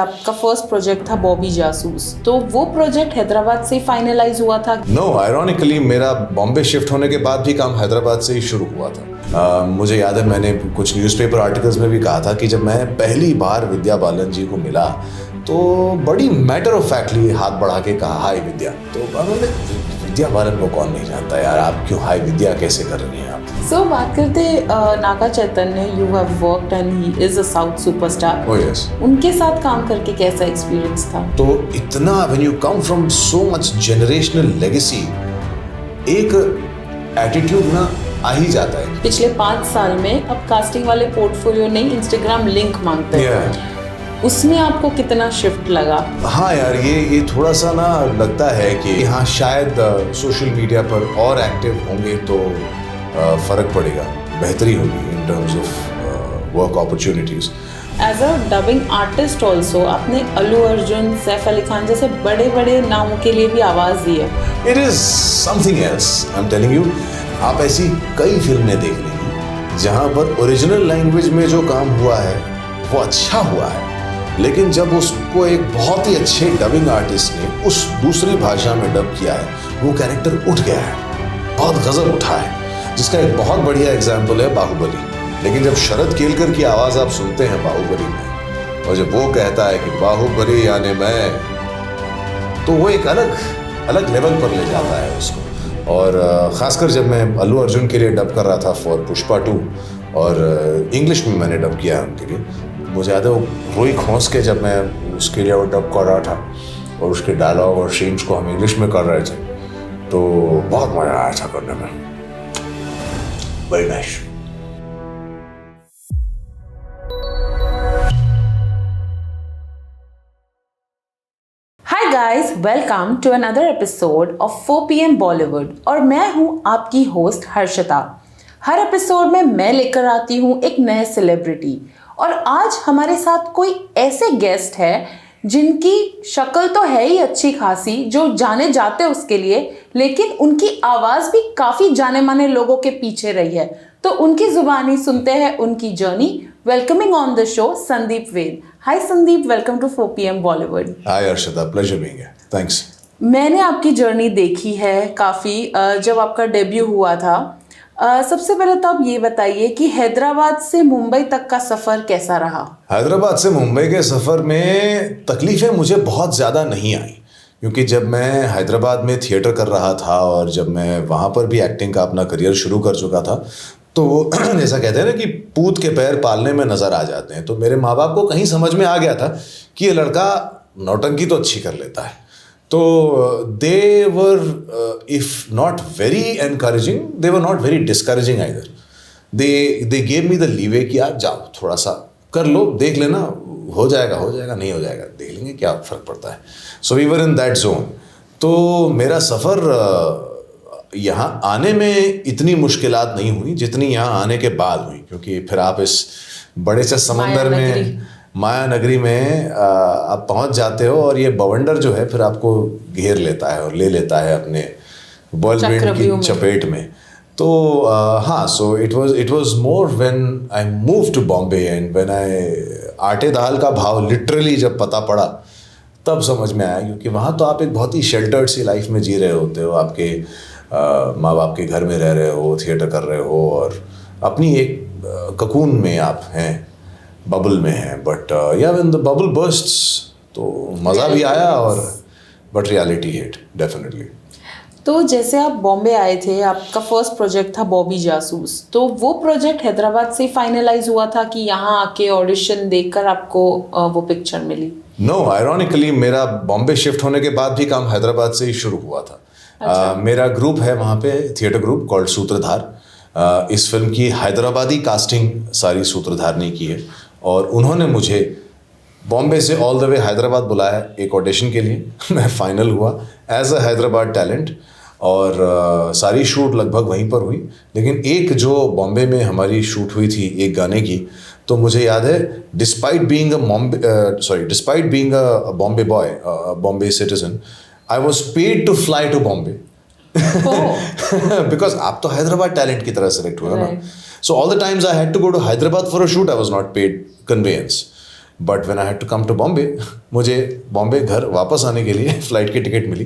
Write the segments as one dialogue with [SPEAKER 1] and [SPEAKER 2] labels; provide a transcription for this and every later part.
[SPEAKER 1] आपका first project था बॉबी जासूस, तो वो प्रोजेक्ट हैदराबाद से फाइनलाइज हुआ था?
[SPEAKER 2] नो, आयरॉनिकली मेरा बॉम्बे शिफ्ट होने के बाद भी काम हैदराबाद से ही शुरू हुआ था। मुझे याद है मैंने कुछ न्यूज़पेपर आर्टिकल्स में भी कहा था कि जब मैं पहली बार विद्या बालन जी को मिला तो बड़ी मैटर ऑफ फैक्टली हाथ बढ़ा के कहा, हाय विद्या। तो उन्होंने, विद्या बालन को कौन नहीं जानता यार, आप क्यों हाय विद्या कैसे कर रही हैं आप?
[SPEAKER 1] सो बात करते Naga Chaitanya, you have worked and he is a south superstar.
[SPEAKER 2] Oh yes.
[SPEAKER 1] उनके साथ काम करके कैसा एक्सपीरियंस था?
[SPEAKER 2] तो इतना, when you come from so much generational legacy, एक एटीट्यूड ना आ ही जाता है।
[SPEAKER 1] पिछले 5 साल में अब कास्टिंग वाले पोर्टफोलियो नहीं, इंस्टाग्राम लिंक मांगते हैं। उसमें आपको कितना शिफ्ट लगा?
[SPEAKER 2] हाँ यार, ये थोड़ा सा ना लगता है कि हाँ शायद सोशल मीडिया पर और एक्टिव होंगे तो फर्क पड़ेगा, बेहतरी होगी in terms of work opportunities.
[SPEAKER 1] As a dubbing artist also आपने अल्लू अर्जुन, सैफ अली खान जैसे बड़े बड़े नामों के लिए भी आवाज दी है।
[SPEAKER 2] It is something else, I am telling you. आप ऐसी कई फिल्में देख लेंगी जहाँ पर ओरिजिनल लैंग्वेज में जो काम हुआ है वो अच्छा हुआ है, लेकिन जब उसको एक बहुत ही अच्छे डबिंग आर्टिस्ट ने उस दूसरी भाषा में डब किया है, वो कैरेक्टर उठ गया है, बहुत गजब उठा है। जिसका एक बहुत बढ़िया एग्जाम्पल है बाहुबली। लेकिन जब शरद केलकर की आवाज़ आप सुनते हैं बाहुबली में, और जब वो कहता है कि बाहुबली यानी मैं, तो वो एक अलग लेवल पर ले जाता है उसको। और ख़ासकर जब मैं अल्लू अर्जुन के लिए डब कर रहा था फॉर पुष्पा 2, और इंग्लिश में मैंने डब किया उनके लिए, मुझे याद है वो रोई खोंस के जब मैं उसके लिए वो डब कर रहा था और उसके डायलॉग और सीन्स को हम इंग्लिश में कर रहे थे, तो बहुत मज़ा आया था करने में। Very nice.
[SPEAKER 1] Hi guys, welcome to another episode of 4 PM Bollywood, और मैं हूं आपकी होस्ट हर्षिता। हर एपिसोड में मैं लेकर आती हूं एक नए सेलिब्रिटी, और आज हमारे साथ कोई ऐसे गेस्ट है जिनकी शक्ल तो है ही अच्छी खासी, जो जाने जाते उसके लिए, लेकिन उनकी आवाज़ भी काफ़ी जाने माने लोगों के पीछे रही है। तो उनकी जुबानी सुनते हैं उनकी journey. Welcoming on the show Sandeep Ved. Hi Sandeep, welcome to 4 PM Bollywood.
[SPEAKER 2] Hi Arshita, pleasure being here, thanks.
[SPEAKER 1] मैंने आपकी जर्नी देखी है काफ़ी, जब आपका डेब्यू हुआ था। सबसे पहले तो आप ये बताइए कि हैदराबाद से मुंबई तक का सफ़र कैसा रहा?
[SPEAKER 2] हैदराबाद से मुंबई के सफ़र में तकलीफ़ें मुझे बहुत ज़्यादा नहीं आई, क्योंकि जब मैं हैदराबाद में थिएटर कर रहा था और जब मैं वहाँ पर भी एक्टिंग का अपना करियर शुरू कर चुका था, तो जैसा कहते हैं ना कि पूत के पैर पालने में नज़र आ जाते हैं, तो मेरे माँ बाप को कहीं समझ में आ गया था कि ये लड़का नौटंकी तो अच्छी कर लेता है। तो they were if not very encouraging, they were not very discouraging either. They gave me the leeway कि यार जाओ, थोड़ा सा कर लो, देख लेना, हो जाएगा नहीं हो जाएगा, देख लेंगे, क्या फ़र्क पड़ता है। So we were in that zone. तो मेरा सफ़र यहाँ आने में इतनी मुश्किलात नहीं हुई जितनी यहाँ आने के बाद हुई, क्योंकि फिर आप इस बड़े से समंदर में, माया नगरी में आप पहुँच जाते हो, और ये बवंडर जो है फिर आपको घेर लेता है और ले लेता है अपने व्हर्लविंड की चपेट में। तो हाँ, so it was more when I move to Bombay and when I आटे दाल का भाव लिटरली जब पता पड़ा, तब समझ में आया। क्योंकि वहाँ तो आप एक बहुत ही शेल्टर्ड सी लाइफ में जी रहे होते हो, आपके माँ बाप के घर में रह रहे हो, थिएटर कर रहे हो, और अपनी एक ककून में आप हैं, बबल में हैं। बट या व्हेन द बबल बर्स्ट्स, तो मज़ा भी आया, और बट रियलिटी हिट डेफिनेटली।
[SPEAKER 1] तो जैसे आप बॉम्बे आए थे, आपका फर्स्ट प्रोजेक्ट था बॉबी जासूस, तो वो प्रोजेक्ट हैदराबाद से फाइनलाइज हुआ था कि यहाँ आके ऑडिशन देकर आपको वो पिक्चर मिली?
[SPEAKER 2] नो, आयरॉनिकली मेरा बॉम्बे शिफ्ट होने के बाद भी काम हैदराबाद से ही शुरू हुआ था। अच्छा। मेरा ग्रुप है वहाँ पे, थिएटर ग्रुप कॉल्ड सूत्रधार। इस फिल्म की हैदराबादी कास्टिंग सारी सूत्रधार ने की है, और उन्होंने मुझे बॉम्बे से ऑल द वे हैदराबाद बुलाया एक ऑडिशन के लिए। मैं फाइनल हुआ एज अ हैदराबाद टैलेंट, और सारी शूट लगभग वहीं पर हुई। लेकिन एक जो बॉम्बे में हमारी शूट हुई थी एक गाने की, तो मुझे याद है, despite being a Bombay boy, Bombay citizen, I was paid to fly to Bombay, because आप तो हैदराबाद टैलेंट की तरह सेलेक्ट हुए ना। So all the times I had to go to Hyderabad for a shoot, I was not paid conveyance. But when I had to come to Bombay, मुझे बॉम्बे घर वापस आने के लिए फ़्लाइट की टिकट मिली।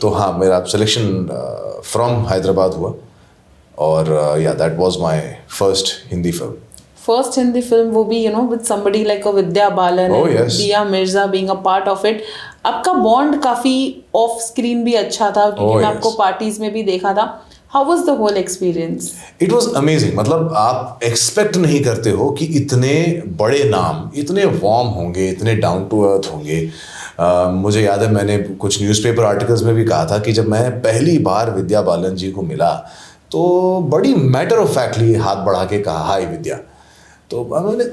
[SPEAKER 2] तो हाँ, मेरा सिलेक्शन फ्रॉम हैदराबाद हुआ और yeah that was my first Hindi film.
[SPEAKER 1] First Hindi film, वो भी with somebody like a Vidya Balan and Dia Mirza being a part of it. आपका बॉन्ड काफी ऑफ स्क्रीन भी अच्छा था, क्योंकि मैं आपको पार्टीज में भी देखा था। How was the whole experience?
[SPEAKER 2] It was amazing. मतलब आप एक्सपेक्ट नहीं करते हो कि इतने बड़े नाम, इतने वार्म होंगे, इतने डाउन टू अर्थ होंगे। मुझे याद है मैंने कुछ न्यूज़पेपर आर्टिकल्स में भी कहा था कि जब मैं पहली बार विद्या बालन जी को मिला तो बड़ी मैटर ऑफ फैक्टली हाथ बढ़ा के कहा, हाय विद्या। तो मैंने,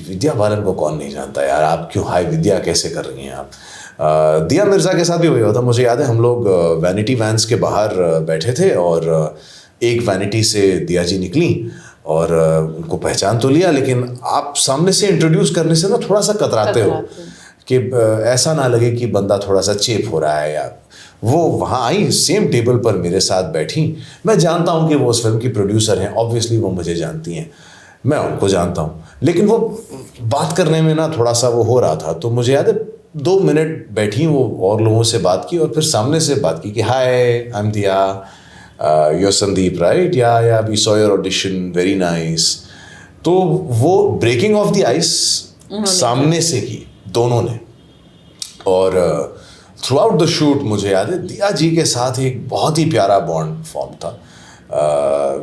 [SPEAKER 2] विद्या बालन को कौन नहीं जानता यार, आप क्यों हाय विद्या कैसे कर रही हैं आप। दिया मिर्ज़ा के साथ भी वही होता। मुझे याद है हम लोग वैनिटी वैन्स के बाहर बैठे थे और एक वैनिटी से दिया जी निकली और उनको पहचान तो लिया, लेकिन आप सामने से इंट्रोड्यूस करने से ना थोड़ा सा कतराते हो कि ऐसा ना लगे कि बंदा थोड़ा सा चेप हो रहा है। या वो वहाँ आई, सेम टेबल पर मेरे साथ बैठी। मैं जानता हूँ कि वो उस फिल्म की प्रोड्यूसर हैं, ऑब्वियसली वो मुझे जानती हैं, मैं उनको जानता हूँ, लेकिन वो बात करने में ना थोड़ा सा वो हो रहा था। तो मुझे याद है 2 मिनट बैठी वो और लोगों से बात की और फिर सामने से बात की कि hi I am Diya, you're Sandeep right, yeah we saw your audition, very nice. तो वो ब्रेकिंग ऑफ द आइस सामने से की दोनों ने। और थ्रू आउट द शूट मुझे याद है दिया जी के साथ एक बहुत ही प्यारा बॉन्ड फॉर्म था,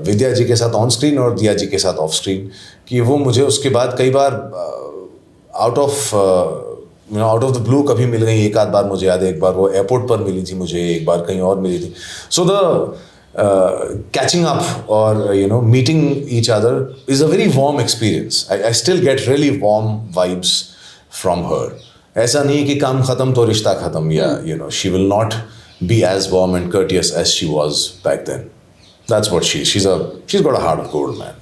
[SPEAKER 2] विद्या जी के साथ ऑन स्क्रीन और दिया जी के साथ ऑफ स्क्रीन, कि वो मुझे उसके बाद कई बार आउट ऑफ द ब्लू कभी मिल गई। एक आध बार मुझे याद है, एक बार वो एयरपोर्ट पर मिली थी मुझे, एक बार कहीं और मिली थी। So the catching up or meeting each other is a very warm experience. I still get really warm vibes from her. ऐसा नहीं कि काम खत्म तो रिश्ता खत्म, या she will not be as warm and courteous as she was back then. That's what she's got a heart of gold, man.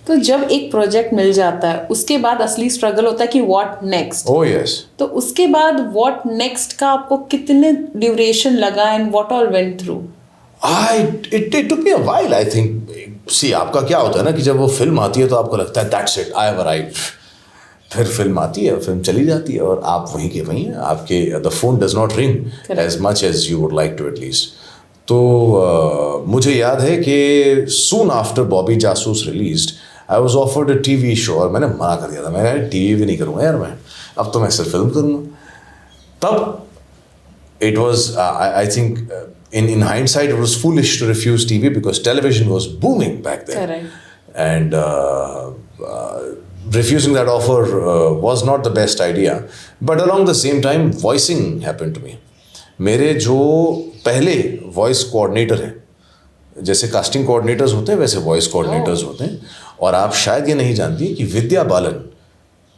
[SPEAKER 1] तो जब एक प्रोजेक्ट मिल जाता है उसके बाद असली स्ट्रगल होता है कि व्हाट नेक्स्ट।
[SPEAKER 2] Oh yes.
[SPEAKER 1] तो उसके बाद व्हाट नेक्स्ट का आपको कितने ड्यूरेशन लगा and what all went through?
[SPEAKER 2] It took me a while, I think. See, आपका क्या होता है ना कि जब वो फिल्म आती है तो आपको लगता है that's it, I have arrived. फिर फिल्म आती है, फिल्म चली जाती है और आप वहीं के वहीं हैं। आपके the phone does not ring as much as you would like to at least. तो मुझे याद है कि soon after Bobby Jasoos released, I was offered a TV show और मैंने मना कर दिया था। मैं TV भी नहीं करूँगा यार, मैं अब तो मैं सिर्फ फिल्म करूँगा। तब it was I think in hindsight it was foolish to refuse TV because television was booming back then.
[SPEAKER 1] Correct.
[SPEAKER 2] And refusing that offer was not the best idea. But along the same time voicing happened to me. मेरे जो पहले voice coordinator हैं, जैसे casting coordinators होते हैं वैसे voice coordinators होते हैं। और आप शायद ये नहीं जानती कि विद्या बालन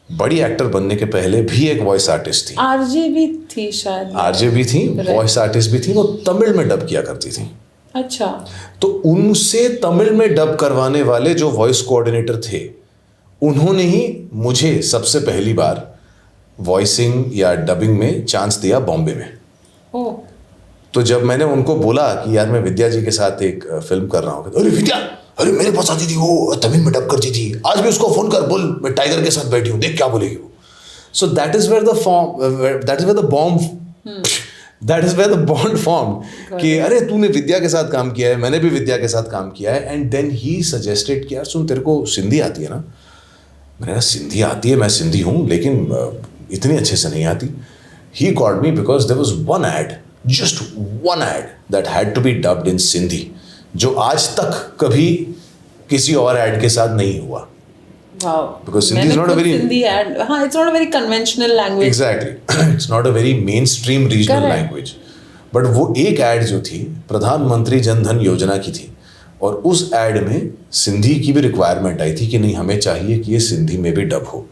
[SPEAKER 2] बड़ी एक्टर बनने के पहले भी एक वॉइस आर्टिस्ट थी।
[SPEAKER 1] आरजे भी थी शायद।
[SPEAKER 2] आरजे भी थी, वॉइस आर्टिस्ट भी थी। वो तमिल में डब किया करती थी।
[SPEAKER 1] अच्छा।
[SPEAKER 2] तो उनसे तमिल में डब करवाने वाले जो वॉइस कोऑर्डिनेटर थे, उन्होंने ही मुझे सबसे पहली बार वॉइसिंग या डबिंग में चांस दिया बॉम्बे में।
[SPEAKER 1] ओह।
[SPEAKER 2] तो जब मैंने उनको बोला कि यार मैं विद्या जी के साथ एक फिल्म कर रहा हूँ, अरे विद्या, अरे मेरे पास आती थी, वो तमिल में डब करती थी, आज भी उसको फोन कर, बोल मैं टाइगर के साथ बैठी हूँ, देख क्या बोलेगी वो। So that is where the bond form कि अरे तूने विद्या के साथ काम किया है, मैंने भी विद्या के साथ काम किया है। एंड देन ही सजेस्टेड कि यार सुन, तेरे को सिंधी आती है ना? मैंने कहा सिंधी आती है, मैं सिंधी हूँ, लेकिन इतनी अच्छे से नहीं आती। He called me because there was one ad, just one ad that had to be dubbed in Sindhi, जो आज तक कभी किसी और ad के साथ नहीं हुआ।
[SPEAKER 1] Wow.
[SPEAKER 2] Because Sindhi is not a very
[SPEAKER 1] Sindhi ad, हाँ, it's not a very conventional language.
[SPEAKER 2] Exactly, it's not a very mainstream regional
[SPEAKER 1] Correct.
[SPEAKER 2] language. But वो एक ad जो थी प्रधानमंत्री जन धन योजना की थी, और उस ad में सिंधी की भी रिक्वायरमेंट आई थी कि नहीं, हमें चाहिए कि ये सिंधी में भी डब हो।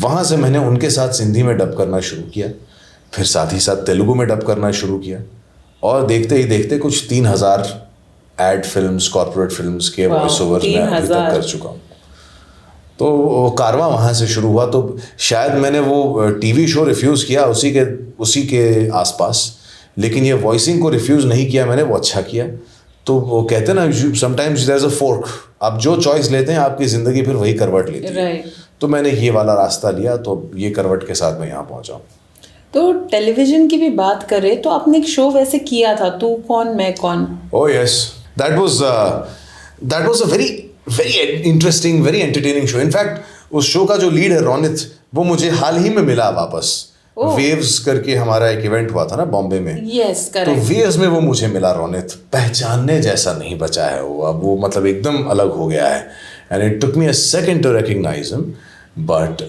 [SPEAKER 2] वहाँ से मैंने उनके साथ सिंधी में डब करना शुरू किया, फिर साथ ही साथ तेलुगु में डब करना शुरू किया, और देखते ही देखते कुछ 3000 एड फिल्म्स, कॉर्पोरेट फिल्म्स के वॉइस ओवर मैं अभी तक कर चुका हूँ। तो कारवां वहाँ से शुरू हुआ। तो शायद मैंने वो टीवी शो रिफ्यूज़ किया उसी के आसपास, लेकिन ये वॉइसिंग को रिफ्यूज़ नहीं किया मैंने, वो अच्छा किया। तो वो कहते हैं ना, sometimes there is a fork, आप जो चॉइस लेते हैं आपकी ज़िंदगी फिर वही करवट लेती है। तो मैंने ये वाला रास्ता लिया, तो ये करवट के साथ मैं यहाँ पहुँचा हूँ।
[SPEAKER 1] तो टेलीविजन की भी बात करें तो आपने एक शो वैसे किया था, तू कौन मैं कौन।
[SPEAKER 2] Oh yes, that was a very interesting, very entertaining show. In fact, उस शो का जो लीड है रोनित, वो मुझे हाल ही में मिला वापस। वेव्स करके हमारा एक इवेंट हुआ था ना बॉम्बे में।
[SPEAKER 1] यस
[SPEAKER 2] तो
[SPEAKER 1] करेक्ट।
[SPEAKER 2] वेव्स में वो मुझे मिला रोनित, पहचानने जैसा नहीं बचा है वो, अब वो मतलब एकदम अलग हो गया है। And it took me a second to recognise him, but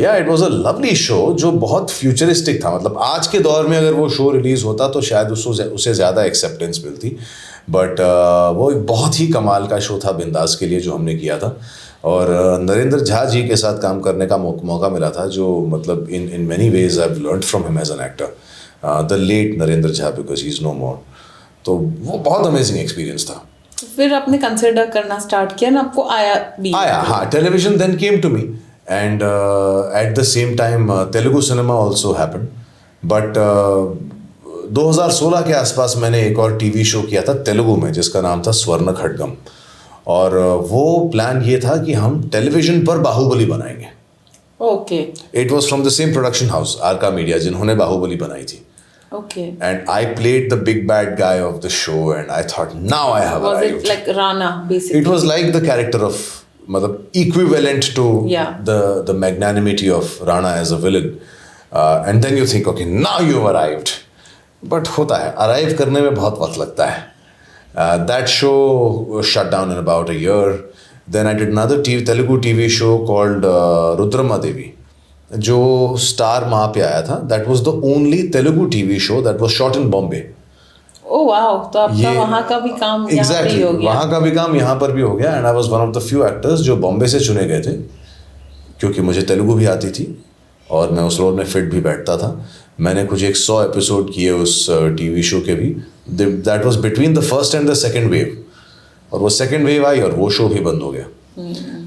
[SPEAKER 2] yeah it was a lovely show जो बहुत फ्यूचरिस्टिक था। मतलब आज के दौर में अगर वो शो रिलीज होता तो शायद उसे ज़्यादा एक्सेप्टेंस मिलती, बट वो एक बहुत ही कमाल का शो था बिंदास के लिए जो हमने किया था। और नरेंद्र झा जी के साथ काम करने का मौका मिला था, जो मतलब in many ways I have learned from him as an actor, the late Narendra Jha, because he is no more. तो वो बहुत अमेजिंग एक्सपीरियंस था।
[SPEAKER 1] फिर आपने कंसिडर करना स्टार्ट किया ना, आपको आया भी?
[SPEAKER 2] आया, हाँ, television then came to me, and at the same time Telugu cinema also happened. But 2016 के आसपास मैंने एक और टीवी शो किया था तेलुगु में जिसका नाम था स्वर्ण खड्गम, और वो प्लान ये था कि हम टेलीविजन पर बाहुबली बनाएंगे।
[SPEAKER 1] Okay
[SPEAKER 2] it was from the same production house Arka media जिन्होंने बाहुबली बनाई थी।
[SPEAKER 1] Okay.
[SPEAKER 2] And I played the big bad guy of the show, and I thought now I have
[SPEAKER 1] was it
[SPEAKER 2] arrived.
[SPEAKER 1] Like Rana basically?
[SPEAKER 2] It was like the character of, मतलब equivalent to
[SPEAKER 1] Yeah.
[SPEAKER 2] the magnanimity of Rana as a villain, and then you think, okay, now you've arrived. But होता है, arrive करने में बहुत वक्त लगता है। That show shut down in about a year. Then I did another Telugu TV show called Rudrama Devi, जो star माँ पे आया था। That was the only Telugu TV show that was shot in Bombay.
[SPEAKER 1] Oh wow, तो आपका वहाँ का भी काम यहाँ पे ही हो गया।
[SPEAKER 2] वहाँ का भी काम यहाँ पर भी हो गया, and I was one of the few actors जो बॉम्बे से चुने गए थे, क्योंकि मुझे तेलुगु भी आती थी और मैं उस रोल में फिट भी बैठता था। मैंने कुछ 100 एपिसोड किए उस टीवी शो के भी। That was between the first and the second wave, और वो सेकंड वेव आई और वो शो भी बंद हो गया।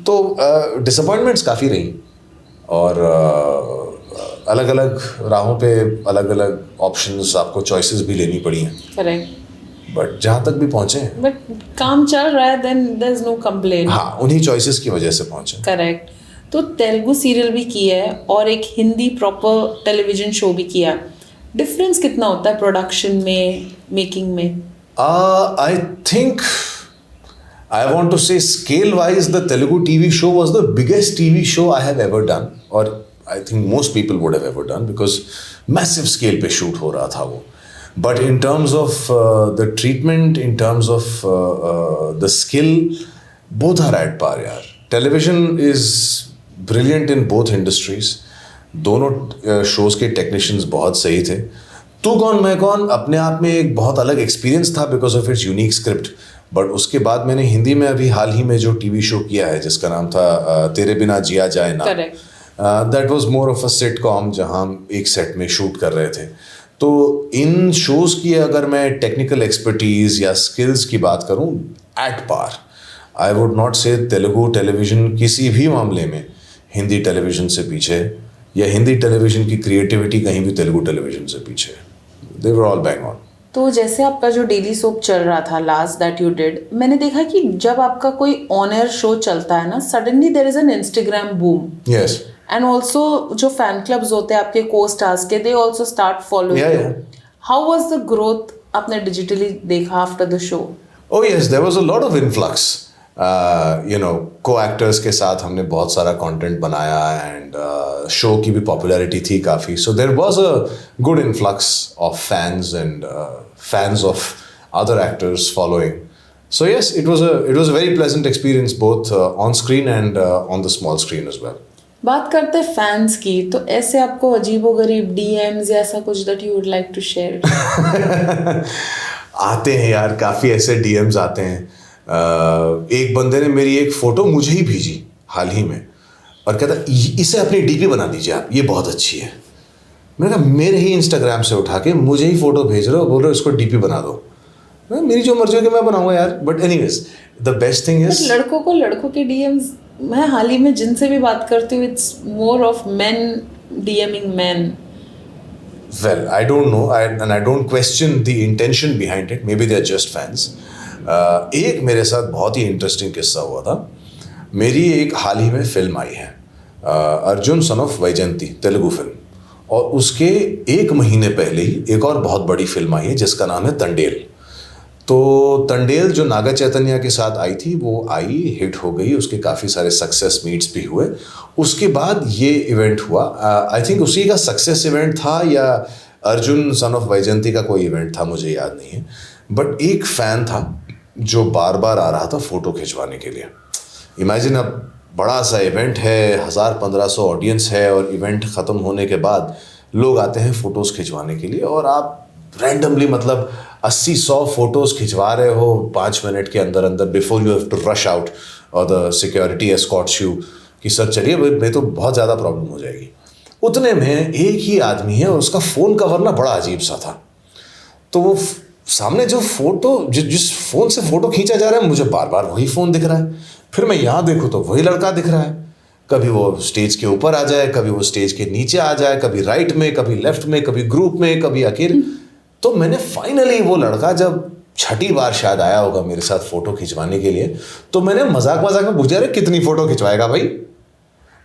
[SPEAKER 2] तो डिसअपॉइंटमेंट्स काफ़ी रही, और अलग अलग राहों पे अलग अलग ऑप्शंस, आपको चॉइसेस भी लेनी पड़ी हैं।
[SPEAKER 1] करेक्ट।
[SPEAKER 2] बट जहाँ तक भी पहुँचे हैं,
[SPEAKER 1] बट काम चल रहा है, then there is no complaint.
[SPEAKER 2] हाँ, उन्हीं चॉइसेस की वजह से पहुँचे।
[SPEAKER 1] करेक्ट। तो तेलुगु सीरियल भी किया है और एक हिंदी प्रॉपर टेलीविजन शो भी किया है। डिफरेंस कितना होता है प्रोडक्शन में, मेकिंग में?
[SPEAKER 2] I think I want to say scale wise the Telugu TV show was the biggest TV show I have ever done, or I think most people would have ever done, because massive scale पे shoot हो रहा था वो। But in terms of the treatment, in terms of the skill, both are at par यार। Television is brilliant in both industries, दोनों shows के technicians बहुत सही थे। तू कौन मैं कौन अपने आप में एक बहुत अलग experience था because of its unique script। But उसके बाद मैंने हिंदी में अभी हाल ही में जो टीवी शो किया है जिसका नाम था तेरे बिना जिया जाए ना, that was more of a sitcom जहां हम एक सेट में शूट कर रहे थे। तो इन शोज़ की अगर मैं टेक्निकल एक्सपर्टीज़ या स्किल्स की बात करूं, at par. I would not say Telugu television किसी भी मामले में हिंदी टेलीविज़न से पीछे, या हिंदी टेलीविज़न की क्रिएटिविटी कहीं भी तेलुगु टेलीविज़न से पीछे। दे वर ऑल बैंग ऑन।
[SPEAKER 1] तो जैसे आपका जो डेली सोप चल रहा था लास्ट दैट यू डिड, मैंने देखा कि जब आपका कोई ऑन एयर शो चलता है ना, suddenly there is an Instagram boom.
[SPEAKER 2] Yes.
[SPEAKER 1] And also जो फैन क्लब्स होते हैं आपके को स्टार्स के, they also start following you. How was the growth आपने डिजिटली देखा after the show?
[SPEAKER 2] Oh yes, there was a lot of influx. You know, co-actors के साथ हमने बहुत सारा कंटेंट बनाया, एंड शो की भी पॉपुलैरिटी थी काफ़ी। So there was a good influx of fans and fans of other actors following. So yes, it was a very pleasant experience both on screen and on the small screen as well.
[SPEAKER 1] बात करते हैं fans की, तो ऐसे आपको अजीबोगरीब DMs या ऐसा कुछ that you would like to share?
[SPEAKER 2] आते हैं यार, काफ़ी ऐसे डीएम्स आते हैं। एक बंदे ने मेरी एक फ़ोटो मुझे ही भेजी हाल ही में और कहता इसे अपनी डीपी बना दीजिए आप, ये बहुत अच्छी है। मैंने कहा मेरे ही इंस्टाग्राम से उठा के मुझे ही फ़ोटो भेज रहे हो, बोल रहे हो इसको डीपी बना दो। मेरी जो मर्जी होगी मैं बनाऊंगा यार। But anyways, the best thing is
[SPEAKER 1] लड़कों को लड़कों के डीएम्स, मैं हाल ही में जिनसे भी बात करती हूँ, it's more of main DMing man.
[SPEAKER 2] Well, I don't know, and I don't question the intention behind it. Maybe they're just fans. एक मेरे साथ बहुत ही इंटरेस्टिंग किस्सा हुआ था। मेरी एक हाल ही में फिल्म आई है Arjun son of Vyjayanthi Telugu film, और उसके 1 महीने पहले ही एक और बहुत बड़ी फिल्म आई है जिसका नाम है तंडेल। तो तंडेल जो नागा चैतन्या के साथ आई थी वो आई, हिट हो गई, उसके काफ़ी सारे सक्सेस मीट्स भी हुए। उसके बाद ये इवेंट हुआ, आई थिंक उसी का सक्सेस इवेंट था या अर्जुन सन ऑफ वैजयंती का कोई इवेंट था, मुझे याद नहीं है। बट एक फ़ैन था जो बार बार आ रहा था फ़ोटो खिंचवाने के लिए। इमेजिन, अब बड़ा सा इवेंट है, 1000-1500 ऑडियंस है, और इवेंट ख़त्म होने के बाद लोग आते हैं फ़ोटोज़ खिंचवाने के लिए, और आप रैंडमली मतलब 80-100 फोटोज़ खिंचवा रहे हो 5 मिनट के अंदर अंदर, before you have to rush out और द सिक्योरिटी एस्कॉर्ट्स यू कि सर चलिए, मैं तो बहुत ज़्यादा प्रॉब्लम हो जाएगी। उतने में एक ही आदमी है और उसका फ़ोन कवर ना बड़ा अजीब सा था। तो वो सामने जो फ़ोटो जिस फ़ोन से फ़ोटो खींचा जा रहा है, मुझे बार बार वही फ़ोन दिख रहा है। फिर मैं यहाँ देखूँ तो वही लड़का दिख रहा है, कभी वो स्टेज के ऊपर आ जाए, कभी वो स्टेज के नीचे आ जाए, कभी राइट में, कभी लेफ्ट में, कभी ग्रुप में, कभी अकेले। तो मैंने फाइनली, वो लड़का जब छठी बार शायद आया होगा मेरे साथ फ़ोटो खिंचवाने के लिए, तो मैंने मजाक में पूछा, अरे कितनी फ़ोटो खिंचवाएगा भाई?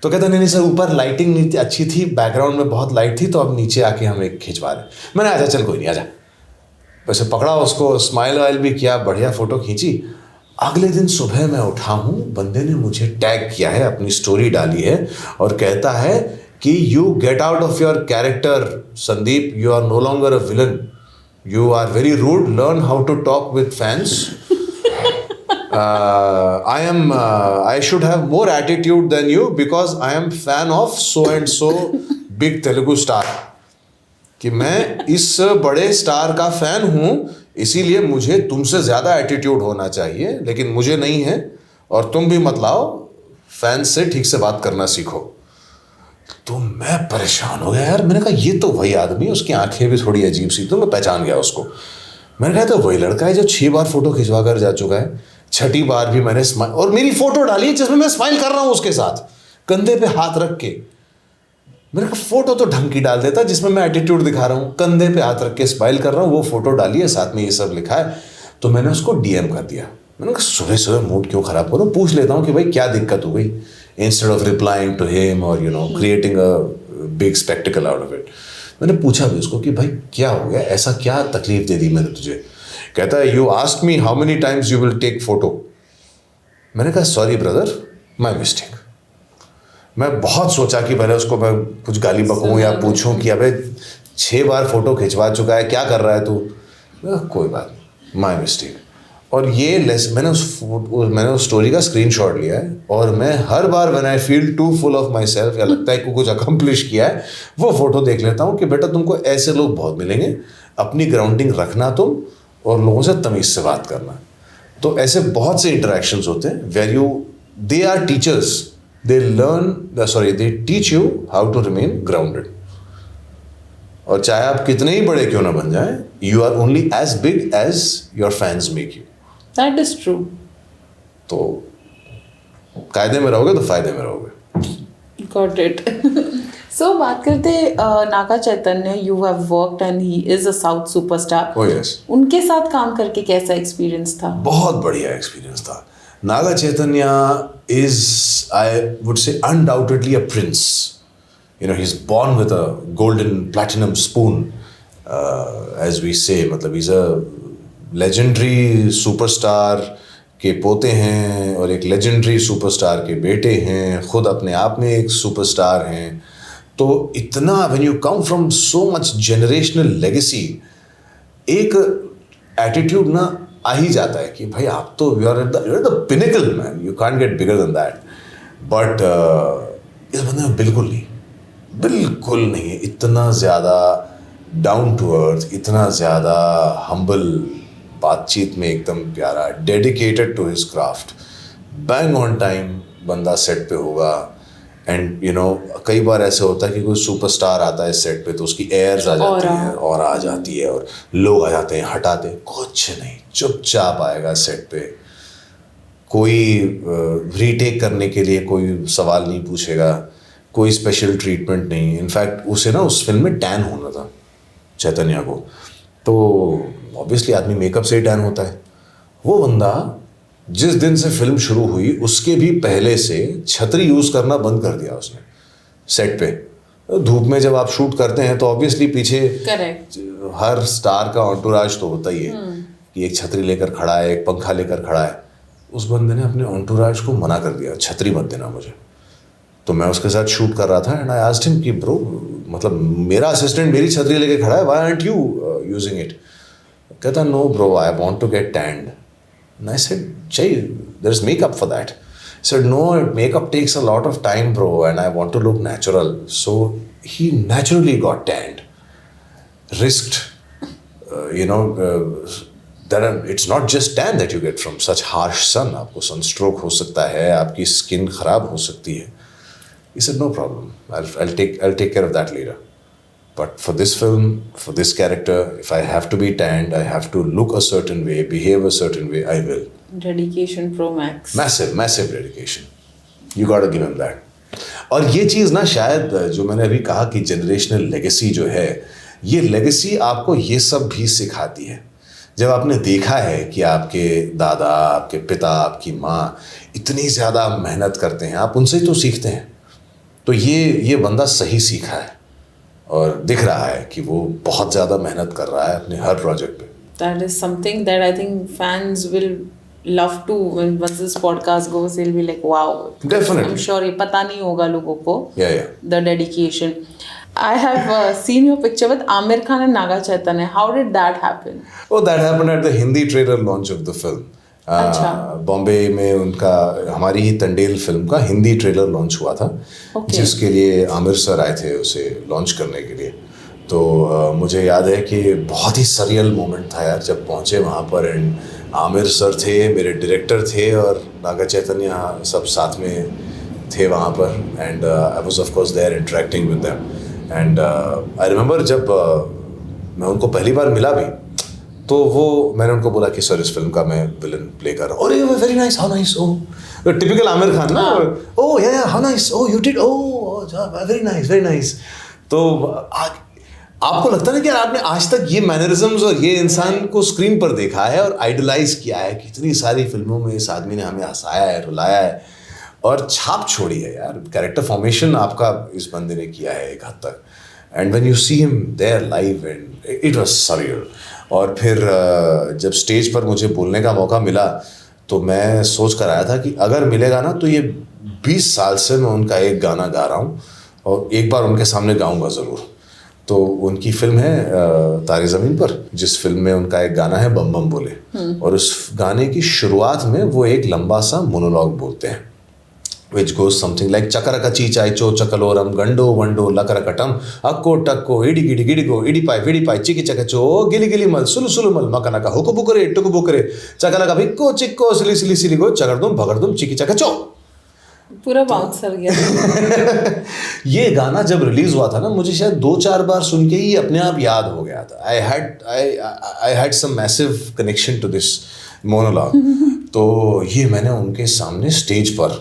[SPEAKER 2] तो कहता नहीं सर, ऊपर लाइटिंग नहीं अच्छी थी, बैकग्राउंड में बहुत लाइट थी, तो अब नीचे आके हम एक खिंचवा रहे। मैंने आजा, चल कोई नहीं, आजा। वैसे पकड़ा उसको, स्माइल वाइल भी किया, बढ़िया फ़ोटो खींची। अगले दिन सुबह मैं उठा हूँ, बंदे ने मुझे टैग किया है, अपनी स्टोरी डाली है और कहता है कि you get out of your character Sandeep, you are no longer a villain, you are very rude, learn how to talk with fans. I should have more attitude than you because I am fan of so and so big Telugu star. कि मैं इस बड़े star का fan हूँ, इसीलिए मुझे तुमसे ज़्यादा एटीट्यूड होना चाहिए, लेकिन मुझे नहीं है, और तुम भी मत लाओ, फैंस से ठीक से बात करना सीखो। तो मैं परेशान हो गया यार, मैंने कहा ये तो वही आदमी, उसकी आंखें भी थोड़ी अजीब सी, तो मैं पहचान गया उसको। मैंने कहा तो वही लड़का है जो 6 बार फोटो खिंचवा कर जा चुका है, छठी बार भी मैंने स्माइल, और मेरी फोटो डाली जिसमें मैं स्माइल कर रहा हूँ उसके साथ, कंधे पे हाथ रख के। मैंने कहा फोटो तो ढंग की डाल देता जिसमें मैं एटीट्यूड दिखा रहा हूँ, कंधे पे हाथ रख के स्माइल कर रहा हूँ, वो फोटो डाली है, साथ में ये सब लिखा है। तो मैंने उसको डीएम कर दिया। मैंने कहा सुबह सुबह मूड क्यों खराब करूँ, पूछ लेता हूँ कि भाई क्या दिक्कत हो गई, instead of replying to him or creating a big spectacle out of it. मैंने पूछा भी उसको कि भाई क्या हो गया, ऐसा क्या तकलीफ दे दी मैंने तुझे? कहता है you asked me how many times you will take photo. मैंने कहा सॉरी ब्रदर, माय मिस्टेक। मैं बहुत सोचा कि पहले उसको मैं कुछ गाली बकूं या पूछूं कि अबे 6 बार फोटो खिंचवा चुका है, क्या कर रहा है तू? कोई बात नहीं, माय मिस्टेक। और ये मैंने उस स्टोरी का स्क्रीनशॉट लिया है, और मैं हर बार when I feel too full of myself, yeah लगता है कि कुछ अकम्प्लिश किया है, वो फोटो देख लेता हूँ कि बेटा तुमको ऐसे लोग बहुत मिलेंगे, अपनी ग्राउंडिंग रखना तुम, और लोगों से तमीज़ से बात करना। तो ऐसे बहुत से इंटरेक्शंस होते हैं where they are teachers, they teach you how to remain grounded. और चाहे आप कितने ही बड़े क्यों ना बन जाएं, you are only as big as your fans make you.
[SPEAKER 1] That is true.
[SPEAKER 2] तो कायदे में रहोगे तो फायदे में रहोगे।
[SPEAKER 1] Got it. सो बात करते Naga Chaitanya, you have worked and he is a south superstar.
[SPEAKER 2] Oh yes.
[SPEAKER 1] उनके साथ काम करके कैसा एक्सपीरियंस था?
[SPEAKER 2] बहुत बढ़िया एक्सपीरियंस था। Naga Chaitanya is, I would say, undoubtedly a prince. he's born with a golden platinum spoon, as we say. मतलब he's a legendary superstar के पोते हैं, और एक legendary superstar के बेटे हैं, खुद अपने आप में एक superstar हैं। तो इतना, when you come from so much generational legacy, एक attitude ना आ ही जाता है कि भाई आप तो you're at the pinnacle man, you can't get bigger than that. But इस बंदे में बिल्कुल नहीं है, इतना ज़्यादा डाउन टू अर्थ, इतना ज़्यादा हम्बल, बातचीत में एकदम प्यारा, dedicated to his craft, bang on time बंदा सेट पे होगा। एंड कई बार ऐसे होता है कि कोई सुपरस्टार आता है सेट पे तो उसकी एयर्स आ जाती है और आ जाती है, और लोग आ जाते हैं, हटाते हैं, कुछ नहीं, चुपचाप आएगा सेट पे, कोई रीटेक करने के लिए कोई सवाल नहीं पूछेगा, कोई स्पेशल ट्रीटमेंट नहीं। इनफैक्ट उसे ना उस फिल्म में टैन होना था चैतन्य को, तो ऑब्वियसली आदमी मेकअप से ही टैन होता है। वो बंदा जिस दिन से फिल्म शुरू हुई उसके भी पहले से छतरी यूज़ करना बंद कर दिया उसने। सेट पे। धूप में जब आप शूट करते हैं तो ऑब्वियसली पीछे
[SPEAKER 1] करेक्ट
[SPEAKER 2] हर स्टार का एंटोराज तो होता ही है कि एक छतरी लेकर खड़ा है, एक पंखा लेकर खड़ा है। उस बंदे ने अपने एंटोराज को मना कर दिया, छतरी मत देना मुझे। तो मैं उसके साथ शूट कर रहा था एंड आई आस्क्ड हिम कि ब्रो, मतलब मेरा असिस्टेंट मेरी छतरी लेके खड़ा है, why aren't you using it? कहता no bro, I want to get tanned. And I said चाहिए, there is makeup for that. Said no, makeup takes a lot of time bro and I want to look natural. So he naturally got tanned, risked it's not just tan that you get from such harsh sun. आपको sunstroke हो सकता है, आपकी skin खराब हो सकती है. He said no problem, I'll take care of that later. But for this film, for this character, if I have to be tanned, I have to look a certain way, behave a certain way, I will.
[SPEAKER 1] Dedication Pro Max.
[SPEAKER 2] Massive dedication. You gotta give him that. और ये चीज़ ना शायद जो मैंने अभी कहा कि generational legacy जो है, ये लेगेसी आपको ये सब भी सिखाती है। जब आपने देखा है कि आपके दादा, आपके पिता, आपकी माँ इतनी ज़्यादा मेहनत करते हैं, आप उनसे तो सीखते हैं। तो ये बंदा सही सीखा है और दिख रहा है कि वो बहुत ज़्यादा मेहनत कर रहा है अपने हर प्रोजेक्ट पे।
[SPEAKER 1] That is something that I think fans will love to, when once this podcast goes, they'll be like, wow.
[SPEAKER 2] Definitely.
[SPEAKER 1] I'm sure ये पता नहीं होगा लोगों को.
[SPEAKER 2] Yeah.
[SPEAKER 1] The dedication. I have seen your picture with Aamir Khan and Naga Chaitanya. How did that happen?
[SPEAKER 2] Oh, that happened at the Hindi trailer launch of the film.
[SPEAKER 1] अच्छा.
[SPEAKER 2] बॉम्बे में उनका, हमारी ही तंडेल फिल्म का हिंदी ट्रेलर लॉन्च हुआ था, जिसके लिए Aamir sir आए थे उसे लॉन्च करने के लिए। तो मुझे याद है कि बहुत ही सरियल मोमेंट था यार, जब पहुँचे वहाँ पर एंड आमिर सर थे, मेरे डायरेक्टर थे और नागा चैतन्य सब साथ में थे वहाँ पर and I was of course there interacting with them and I remember जब मैं उनको पहली बार मिला भी तो मैंने उनको बोला कि सर इस फिल्म का मैं विलन प्ले कर रहा हूँ। अरे very nice, how nice, oh typical Aamir Khan ना, ओह या how nice, oh you did, oh very nice. तो आपको लगता है ना कि आपने आज तक ये मैनरिज्म्स और ये इंसान को स्क्रीन पर देखा है और आइडलाइज किया है, कितनी सारी फिल्मों में इस आदमी ने हमें हंसाया है, रुलाया है और छाप छोड़ी है यार। कैरेक्टर फॉर्मेशन आपका इस बंदे ने किया है एक हद तक and when you see him there live and it was surreal. और फिर जब स्टेज पर मुझे बोलने का मौका मिला तो मैं सोच कर आया था कि अगर मिलेगा ना तो ये 20 साल से मैं उनका एक गाना गा रहा हूँ और एक बार उनके सामने गाऊंगा ज़रूर। तो उनकी फिल्म है तारे ज़मीन पर, जिस फिल्म में उनका एक गाना है बम बम बोले और उस गाने की शुरुआत में वो एक लंबा सा मोनोलॉग बोलते हैं which goes something like चकरका चीचाई चो चकलोरम गंडो वंडो लकरकटम अक्को टक्को इडी गिडी गिडिगो इडी पाई चिकी चकचो गिली गिली मल सुलु सुलु मल मकनका हुकु बुकरे टुकु बुकरे चकलका भिक्को चिक्को सिली सिली सिलीगो चकरदुम भगरदुम चिकी चकचो।
[SPEAKER 1] पूरा बाउंस कर गया।
[SPEAKER 2] ये गाना जब रिलीज हुआ था ना, मुझे शायद 2-4 बार सुन के ही अपने आप याद हो गया था। I had some massive connection to this monologue. तो ये मैंने उनके सामने स्टेज पर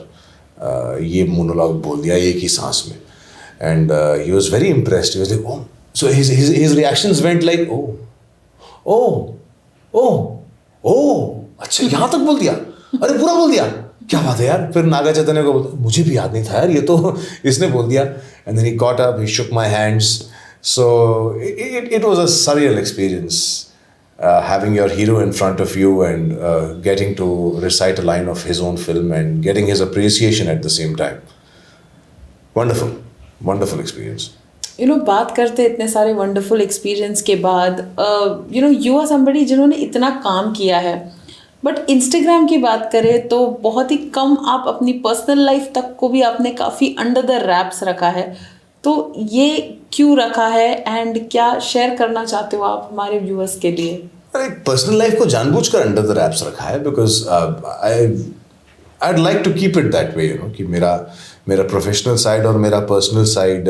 [SPEAKER 2] ये मोनोलॉग बोल दिया एक ही सांस में and he was very impressed. He was like oh, so his reactions went like oh oh oh oh, अच्छा यहाँ तक बोल दिया, अरे पूरा बोल दिया, क्या बात है यार। फिर नागा चैतन्य को बोलता, मुझे भी याद नहीं था यार, ये तो इसने बोल दिया। And then he got up, he shook my hands. So it was a surreal experience having your hero in front of you and getting to recite a line of his own film and getting his appreciation at the same time. Wonderful experience.
[SPEAKER 1] बात करते इतने सारे wonderful experience के बाद, you are somebody जिन्होंने इतना काम किया है, बट इंस्टाग्राम की बात करें तो बहुत ही कम आप अपनी पर्सनल लाइफ तक को भी आपने काफ़ी अंडर द रैप्स रखा है। तो ये क्यों रखा है एंड क्या शेयर करना चाहते हो आप हमारे व्यूअर्स के लिए?
[SPEAKER 2] अरे पर्सनल लाइफ को जानबूझकर अंडर द रैप्स रखा है because I'd like to keep it that way, कि मेरा प्रोफेशनल साइड और मेरा पर्सनल साइड,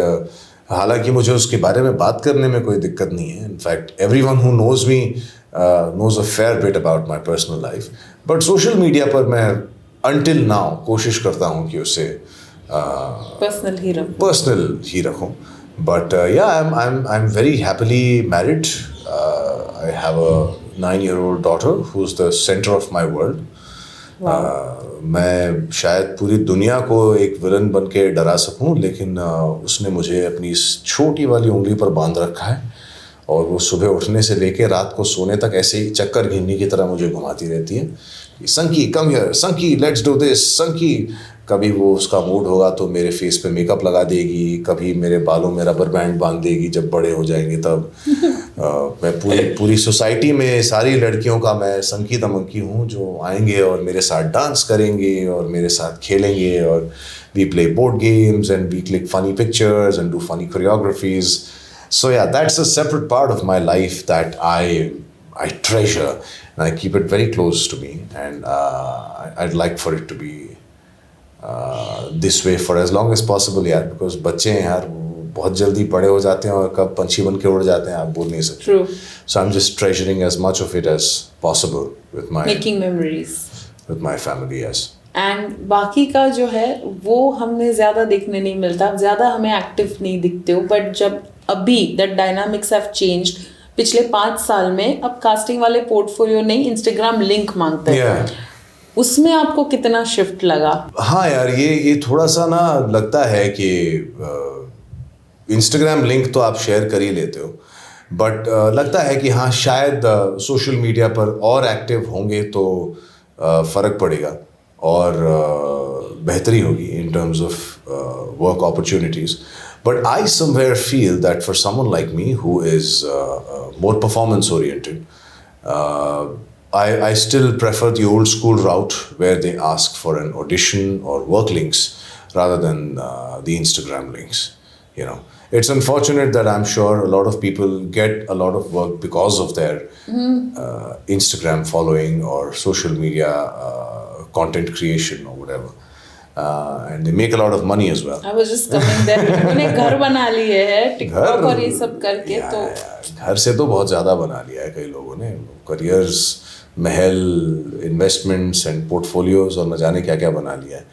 [SPEAKER 2] हालांकि मुझे उसके बारे में बात करने में कोई दिक्कत नहीं है। In fact everyone who knows me knows a fair bit about my personal life, but social media पर मैं until now कोशिश करता हूँ कि उसे पर्सनल ही रखूं। But yeah, I'm very happily married. I have a 9-year-old daughter who's the center of my world, मैं शायद पूरी दुनिया को एक विलन बन के डरा सकूं, लेकिन उसने मुझे अपनी इस छोटी वाली उंगली पर बांध रखा है और वो सुबह उठने से लेके रात को सोने तक ऐसे ही चक्कर घिन्नी की तरह मुझे घुमाती रहती है। Sanki come here, Sanki let's do this, Sanki. कभी वो उसका मूड होगा तो मेरे फेस पे मेकअप लगा देगी, कभी मेरे बालों में रबर बैंड बांध देगी जब बड़े हो जाएंगे तब। मैं पूरी सोसाइटी में सारी लड़कियों का मैं संकी द मंकी हूँ, जो आएंगे और मेरे साथ डांस करेंगे और मेरे साथ खेलेंगे और we play board games and we click funny pictures and do funny choreographies. So yeah, that's a separate part of my life that I treasure and I keep it very close to me, and I'd like for it to be this way for as long as possible यार, because बच्चे हैं यार, वो बहुत जल्दी बड़े हो जाते हैं और कब पंछी बन के उड़ जाते हैं आप बोल नहीं सकते।
[SPEAKER 1] True.
[SPEAKER 2] So I'm just treasuring as much of it as possible with
[SPEAKER 1] making memories
[SPEAKER 2] with my family, yes.
[SPEAKER 1] And बाकी का जो है वो हमें ज़्यादा देखने नहीं मिलता, ज़्यादा हमें एक्टिव नहीं दिखते हो, बट जब अभी दैट डायनामिक्स हैव चेंज्ड पिछले 5 साल में, अब कास्टिंग वाले पोर्टफोलियो नहीं इंस्टाग्राम लिंक मांगते हैं। उसमें आपको कितना शिफ्ट लगा?
[SPEAKER 2] हाँ यार, ये थोड़ा सा ना लगता है कि इंस्टाग्राम लिंक तो आप शेयर कर ही लेते हो, बट लगता है कि हाँ शायद सोशल मीडिया पर और एक्टिव होंगे तो फ़र्क पड़ेगा और बेहतरी होगी in terms of work opportunities. But I somewhere feel that for someone like me who is more performance oriented, I still prefer the old school route where they ask for an audition or work links rather than the Instagram links. You know, it's unfortunate that I'm sure a lot of people get a lot of work because of their Instagram following or social media content creation or whatever, and they make a lot of money as well.
[SPEAKER 1] I was just coming there. उन्हें घर बना लिए है TikTok और ये सब करके, तो
[SPEAKER 2] घर से तो बहुत ज़्यादा बना लिया है कई लोगों ने, careers, Mahal, investments and portfolios और न जाने क्या क्या बना लिया है।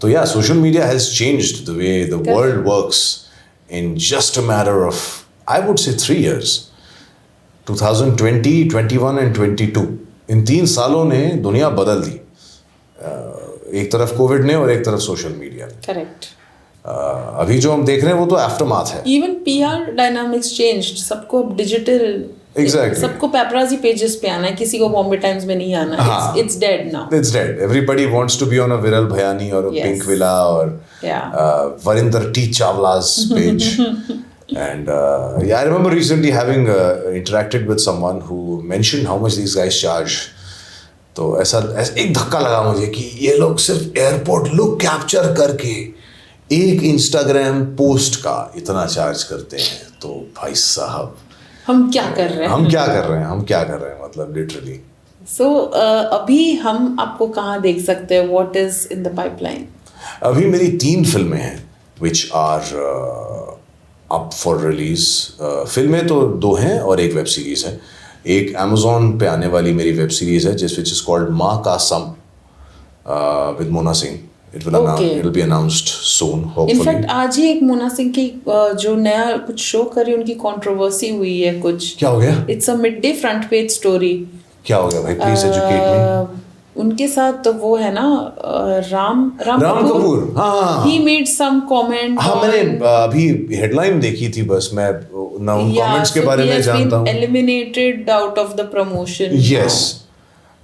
[SPEAKER 2] तो या social media has changed the way the world works in just a matter of, I would say 3 years. 2020, 21 and 22, इन 3 सालों ने दुनिया बदल दी, एक तरफ कोविड ने और एक तरफ सोशल मीडिया ने।
[SPEAKER 1] करेक्ट।
[SPEAKER 2] अभी जो हम देख रहे हैं वो तो आफ्टर माथ है।
[SPEAKER 1] इवन पीआर डायनामिक्स चेंज्ड, सबको अब डिजिटल,
[SPEAKER 2] Exactly.
[SPEAKER 1] सबको पेपराजी पेजेस पे आना है, किसी को बॉम्बे टाइम्स में नहीं आना।
[SPEAKER 2] हाँ,
[SPEAKER 1] it's dead now.
[SPEAKER 2] It's dead. Everybody wants to be on a Viral Bhayani or a
[SPEAKER 1] Yes.
[SPEAKER 2] Pink Villa or Varinder T. Chawla's page. And yeah, I remember recently having interacted with someone who mentioned how much these guys charge. तो ऐसा एक धक्का लगा मुझे कि ये लोग सिर्फ एयरपोर्ट लुक कैप्चर करके एक इंस्टाग्राम पोस्ट का इतना चार्ज करते हैं। तो भाई साहब,
[SPEAKER 1] हम क्या कर रहे हैं
[SPEAKER 2] मतलब लिटरली।
[SPEAKER 1] सो अभी हम आपको कहाँ देख सकते हैं? What is in the pipeline?
[SPEAKER 2] अभी मेरी 3 फिल्में हैं which are up for release. फिल्में तो 2 हैं और एक वेब सीरीज है। एक Amazon पे आने वाली मेरी वेब सीरीज है जिस विच इज कॉल्ड माँ का sum with Mona Singh. It'll be announced soon, hopefully.
[SPEAKER 1] In fact आज ही एक मोना सिंह की जो नया कुछ शो कर रही, उनकी कंट्रोवर्सी हुई है कुछ।
[SPEAKER 2] क्या हो गया?
[SPEAKER 1] It's a mid day front page story.
[SPEAKER 2] क्या हो गया भाई, प्लीज एजुकेट मी।
[SPEAKER 1] उनके साथ तो वो है ना राम कपूर।
[SPEAKER 2] हाँ,
[SPEAKER 1] he made some comment।
[SPEAKER 2] हाँ, मैंने अभी हेडलाइन देखी थी, बस मैं ना उन कमेंट्स के बारे में जानता हूँ।
[SPEAKER 1] Eliminated out of the promotion।
[SPEAKER 2] Yes.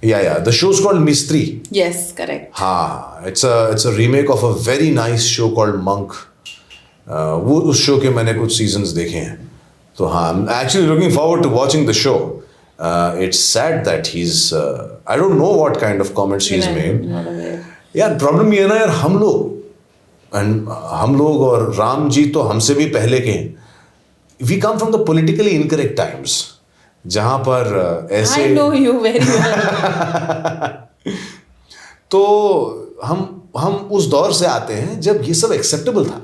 [SPEAKER 2] Yeah. The show's called Mistri.
[SPEAKER 1] Yes, correct.
[SPEAKER 2] हाँ, it's a remake of a very nice show called Monk. वो उस शो के मैंने कुछ सीजन्स देखे हैं। तो हाँ, I'm actually looking forward to watching the show. It's sad that he's I don't know what kind of comments he's made. यार प्रॉब्लम ये है ना यार, हम लोग और राम जी तो हमसे भी पहले के हैं। We come from the politically incorrect times. जहाँ पर ऐसे
[SPEAKER 1] I know you very well.
[SPEAKER 2] तो हम उस दौर से आते हैं जब ये सब एक्सेप्टेबल था।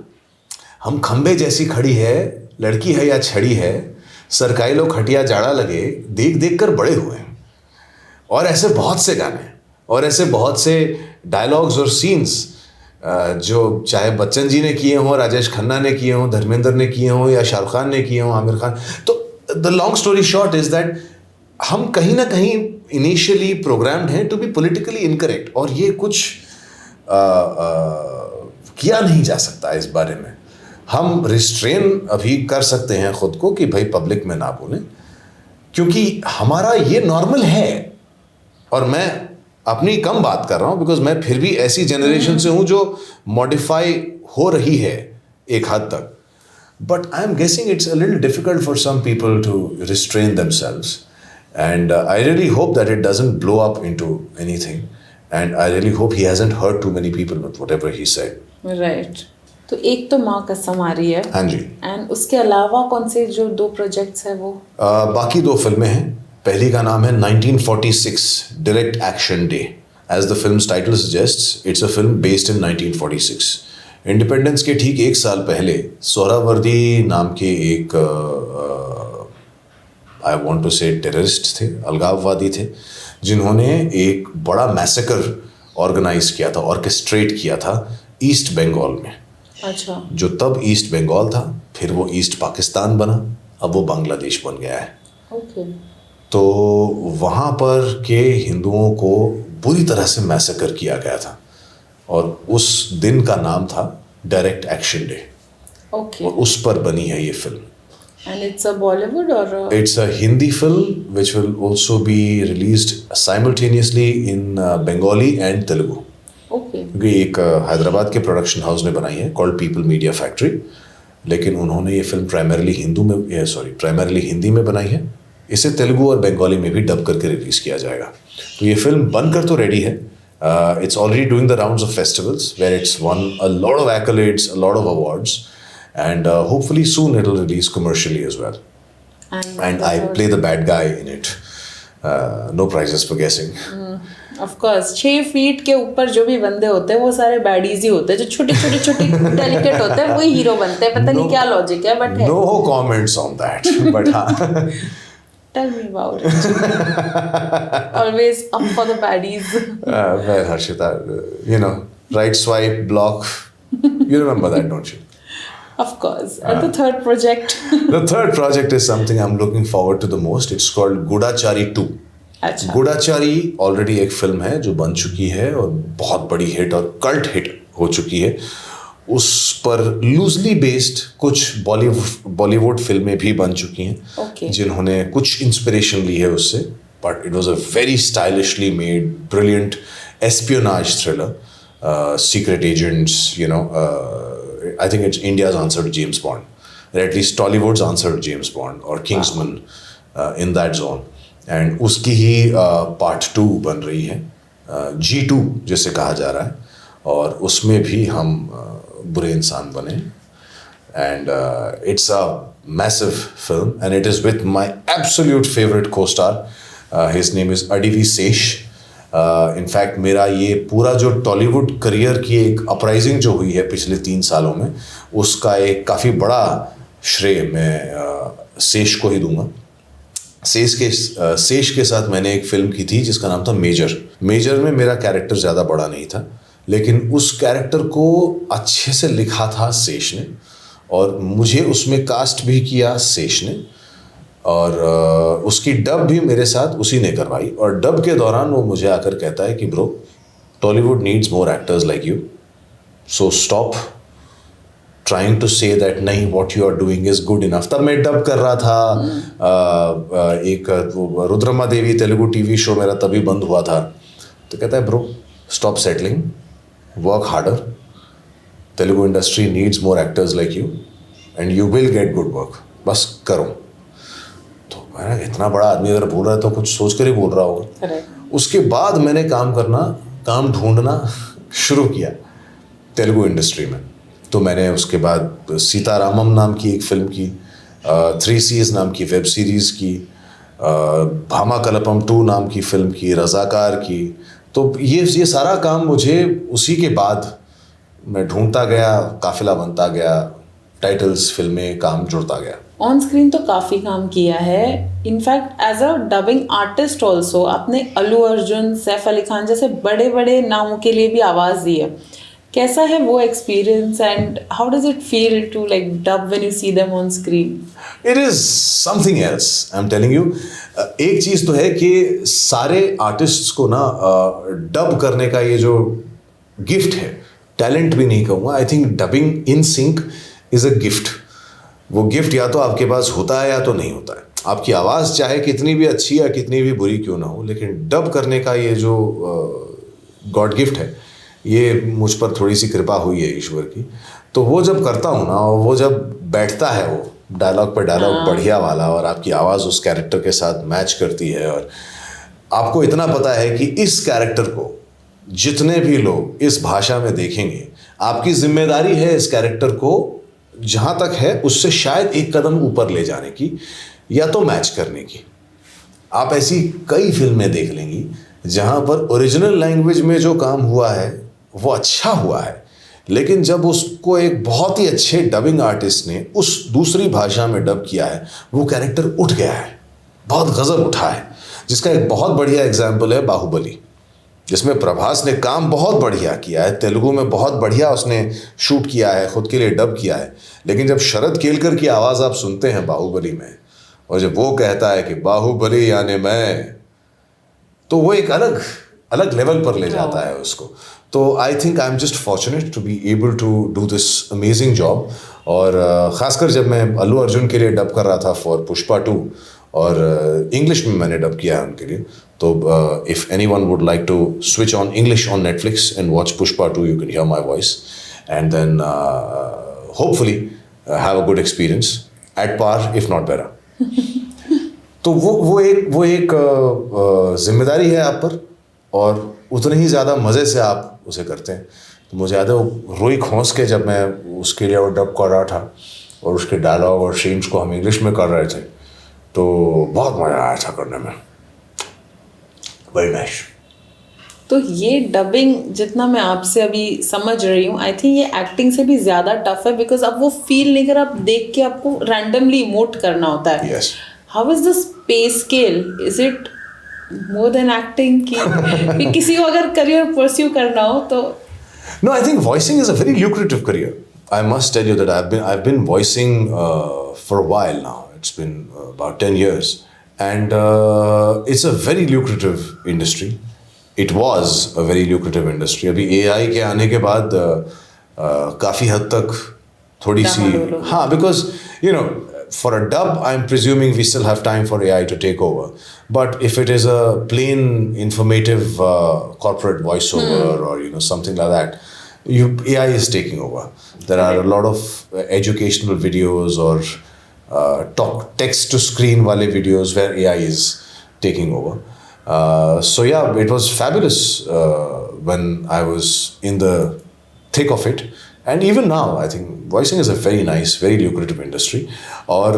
[SPEAKER 2] हम खंबे जैसी खड़ी है, लड़की है या छड़ी है, सरकारी लोग खटिया जाड़ा लगे, देख देख कर बड़े हुए हैं। और ऐसे बहुत से गाने और ऐसे बहुत से डायलॉग्स और सीन्स जो चाहे बच्चन जी ने किए हों, राजेश खन्ना ने किए हों, धर्मेंद्र ने किए हों या शाहरुख खान ने किए हों, आमिर खान। तो the long story short is that हम कहीं ना कहीं इनिशियली प्रोग्राम्ड हैं टू बी पॉलिटिकली इनकरेक्ट, और ये कुछ किया नहीं जा सकता इस बारे में। हम रिस्ट्रेन अभी कर सकते हैं खुद को कि भाई पब्लिक में ना बोलें, क्योंकि हमारा ये नॉर्मल है। और मैं अपनी कम बात कर रहा हूँ बिकॉज मैं फिर भी ऐसी जनरेशन से हूँ जो मॉडिफाई हो रही है एक हद तक, but I am guessing it's a little difficult for some people to restrain themselves, and I really hope that it doesn't blow up into anything, and I really hope he hasn't hurt too many people with whatever he said.
[SPEAKER 1] Right, तो एक तो माँ कसम आ रही है,
[SPEAKER 2] हाँ जी,
[SPEAKER 1] and उसके अलावा कौन से जो 2 प्रोजेक्ट्स हैं वो?
[SPEAKER 2] बाकी 2 फिल्में हैं। पहली का नाम है 1946 direct action day. As the film's title suggests, it's a film based in 1946। Independence के ठीक 1 साल पहले सोहरावर्दी नाम के एक I want to say terrorist थे, अलगाववादी थे, जिन्होंने एक बड़ा मैसेकर ऑर्गेनाइज किया था, ऑर्केस्ट्रेट किया था ईस्ट बंगाल में।
[SPEAKER 1] अच्छा।
[SPEAKER 2] जो तब ईस्ट बंगाल था, फिर वो ईस्ट पाकिस्तान बना, अब वो बांग्लादेश बन गया है।
[SPEAKER 1] ओके।
[SPEAKER 2] तो वहाँ पर के हिंदुओं को बुरी तरह से मैसेकर किया गया था, और उस दिन का नाम था डायरेक्ट एक्शन डे।
[SPEAKER 1] ओके।
[SPEAKER 2] और उस पर बनी है ये film.
[SPEAKER 1] And it's a Bollywood और
[SPEAKER 2] it's a Hindi film which will also be released simultaneously in Bengali and Telugu.
[SPEAKER 1] Okay.
[SPEAKER 2] क्योंकि एक हैदराबाद के प्रोडक्शन हाउस ने बनाई है कॉल्ड पीपल मीडिया फैक्ट्री, लेकिन उन्होंने ये फिल्म प्राइमरली हिंदी में बनाई है। इसे तेलुगु और बंगाली में भी डब करके रिलीज किया जाएगा। तो ये फिल्म बनकर तो रेडी है। It's already doing the rounds of festivals where it's won a lot of accolades, a lot of awards, and hopefully soon it will release commercially as well. And I play the bad guy in it. No prizes for guessing.
[SPEAKER 1] Of course 6 feet के ऊपर जो भी बंदे होते हैं वो सारे baddies ही होते हैं, जो छोटे डेलिकेट होते हैं वही हीरो बनते हैं। पता नहीं क्या लॉजिक है, बट है।
[SPEAKER 2] No comments on that, but हाँ।
[SPEAKER 1] Tell me about it. Always up for the baddies.
[SPEAKER 2] Well, Harshita, right swipe, block. You remember that, don't you?
[SPEAKER 1] Of course. And the third project?
[SPEAKER 2] The third project is something I'm looking forward to the most. It's called Gudachari 2.
[SPEAKER 1] अच्छा।
[SPEAKER 2] गुडाचारी already एक film है जो बन चुकी है और बहुत बड़ी हिट और कल्ट हिट हो चुकी है। उस पर लूजली बेस्ड कुछ बॉलीवुड फिल्में भी बन चुकी हैं,
[SPEAKER 1] Okay.
[SPEAKER 2] जिन्होंने कुछ इंस्पिरेशन ली है उससे, but it was a very stylishly made brilliant espionage thriller, secret agents, I think it's India's answer to James Bond, or at least Tollywood's answer to James Bond or Kingsman, in that zone. And उसकी ही part 2 बन रही है, G2 जिसे कहा जा रहा है, और उसमें भी हम बुरे इंसान बने। And it's a massive film and it is with my absolute favourite को स्टार, हिज नेम इज़ अडीवी शेष। इनफैक्ट मेरा ये पूरा जो टॉलीवुड करियर की एक अपराइजिंग जो हुई है पिछले 3 सालों में, उसका एक काफ़ी बड़ा श्रेय मैं शेष को ही दूंगा। शेष के साथ मैंने एक फिल्म की थी जिसका नाम था मेजर में मेरा कैरेक्टर ज़्यादा बड़ा नहीं था, लेकिन उस कैरेक्टर को अच्छे से लिखा था शेष ने, और मुझे उसमें कास्ट भी किया शेष ने, और उसकी डब भी मेरे साथ उसी ने करवाई। और डब के दौरान वो मुझे आकर कहता है कि bro, Tollywood needs more actors like you, so stop trying to say that नहीं what you are doing is good enough. तब मैं डब कर रहा था एक रुद्रमा देवी तेलुगु टीवी शो मेरा तभी बंद हुआ था। तो कहता है bro, stop settling, work harder, Telugu industry needs more actors like you and you will get good work, बस करो। तो मैंने, इतना बड़ा आदमी अगर बोल रहा है तो कुछ सोच कर ही बोल रहा होगा। उसके बाद मैंने काम ढूंढना शुरू किया तेलुगु इंडस्ट्री में। तो मैंने उसके बाद सीतारामम नाम की एक फिल्म की, 3 C's नाम की वेब सीरीज़ की, भामा कलपम 2 नाम की फिल्म की, रज़ाकार की। तो ये सारा काम मुझे उसी के बाद मैं ढूंढता गया, काफिला बनता गया, टाइटल्स, फिल्में, काम जुड़ता गया।
[SPEAKER 1] ऑन स्क्रीन तो काफ़ी काम किया है, in fact as a dubbing artist also आपने अल्लू अर्जुन, सैफ अली खान जैसे बड़े बड़े नामों के लिए भी आवाज़ दी है। कैसा है वो experience and how does it feel to like dub when you see them on screen?
[SPEAKER 2] It is something else, I am telling you. एक चीज तो है कि सारे आर्टिस्ट्स को ना डब करने का ये जो गिफ्ट है, टैलेंट भी नहीं कहूँगा, I think dubbing in sync is a gift. वो गिफ्ट या तो आपके पास होता है या तो नहीं होता है। आपकी आवाज़ चाहे कितनी भी अच्छी या कितनी भी बुरी क्यों ना हो, लेकिन डब करने का ये जो गॉड गिफ्ट है, ये मुझ पर थोड़ी सी कृपा हुई है ईश्वर की। तो वो जब करता हूँ ना, और वो जब बैठता है वो डायलॉग पर डायलॉग बढ़िया वाला, और आपकी आवाज़ उस कैरेक्टर के साथ मैच करती है, और आपको इतना पता है कि इस कैरेक्टर को जितने भी लोग इस भाषा में देखेंगे, आपकी जिम्मेदारी है इस कैरेक्टर को जहाँ तक है उससे शायद एक कदम ऊपर ले जाने की, या तो मैच करने की। आप ऐसी कई फिल्में देख लेंगी जहाँ पर ओरिजिनल लैंग्वेज में जो काम हुआ है वो अच्छा हुआ है, लेकिन जब उसको एक बहुत ही अच्छे डबिंग आर्टिस्ट ने उस दूसरी भाषा में डब किया है, वो कैरेक्टर उठ गया है, बहुत गजब उठा है। जिसका एक बहुत बढ़िया एग्जाम्पल है बाहुबली, जिसमें प्रभास ने काम बहुत बढ़िया किया है, तेलुगु में बहुत बढ़िया उसने शूट किया है, खुद के लिए डब किया है। लेकिन जब शरद केलकर की आवाज़ आप सुनते हैं बाहुबली में, और जब वो कहता है कि बाहुबली यानी मैं, तो वो एक अलग अलग लेवल पर ले जाता है उसको। तो I think I am just fortunate to be able to do this amazing job. और ख़ासकर जब मैं अल्लू अर्जुन के लिए डब कर रहा था फॉर पुष्पा 2, और इंग्लिश में मैंने डब किया है उनके लिए। तो if anyone would like to switch on English on Netflix and watch Pushpa 2, you can hear my voice and then hopefully have a good experience at par if not better. तो वो एक जिम्मेदारी है आप पर, और उतने ही ज़्यादा मज़े से आप उसे करते हैं। तो मुझे याद है वो रोई खोंस के जब मैं उसके लिए वो डब कर रहा था, और उसके डायलॉग और सीन्स को हम इंग्लिश में कर रहे थे, तो बहुत मज़ा आया था करने में। Very nice.
[SPEAKER 1] तो ये डबिंग जितना मैं आपसे अभी समझ रही हूँ, आई थिंक ये एक्टिंग से भी ज़्यादा टफ है, बिकॉज अब वो फील नहीं कर, आप देख के आपको रैंडमली इमोट करना होता है।
[SPEAKER 2] Yes.
[SPEAKER 1] How is the pay scale? Is it more than acting कि किसी को अगर करियर परस्यू करना हो तो?
[SPEAKER 2] No, I think voicing is a very lucrative career. I must tell you that I've been voicing for a while now. It's been about 10 years, and it's a very lucrative industry. It was a very lucrative industry. अभी AI के आने के बाद काफ़ी हद तक थोड़ी सी, हाँ, because you know, for a dub, I'm presuming we still have time for AI to take over. But if it is a plain informative corporate voiceover or something like that, AI is taking over. There are a lot of educational videos or text to screen wale videos where AI is taking over. So yeah, it was fabulous when I was in the thick of it. And even now, I think voicing is a very nice, very lucrative industry. और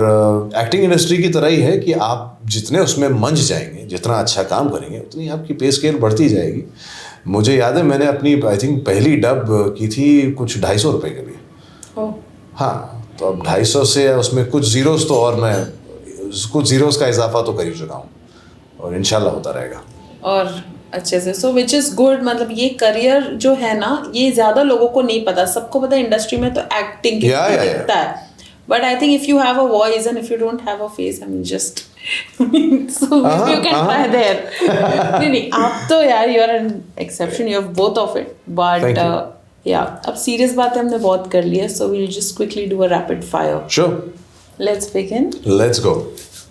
[SPEAKER 2] acting industry की तरह ही है कि आप जितने उसमें मंझ जाएंगे, जितना अच्छा काम करेंगे, उतनी आपकी पे स्केल बढ़ती जाएगी। मुझे याद है मैंने अपनी आई थिंक पहली डब की थी कुछ 250 रुपये के लिए। हाँ, तो अब 250 से उसमें कुछ ज़ीरोस, तो और मैं कुछ ज़ीरोस का इजाफा तो कर ही चुका हूँ, और इंशाल्लाह होता रहेगा
[SPEAKER 1] और अच्छे से। सो विच इज़ गुड। मतलब ये करियर जो है ना, ये ज़्यादा लोगों को नहीं पता। सबको पता है इंडस्ट्री में तो एक्टिंग दिखता है, but I think if you have a voice and if you don't have a face, I mean just so you can try there. नहीं, आप तो यार you are an exception, you have both of it. But yeah अब serious बातें हमने बहुत कर ली है, so we will just quickly do a rapid fire.
[SPEAKER 2] Sure,
[SPEAKER 1] let's begin.
[SPEAKER 2] Let's go.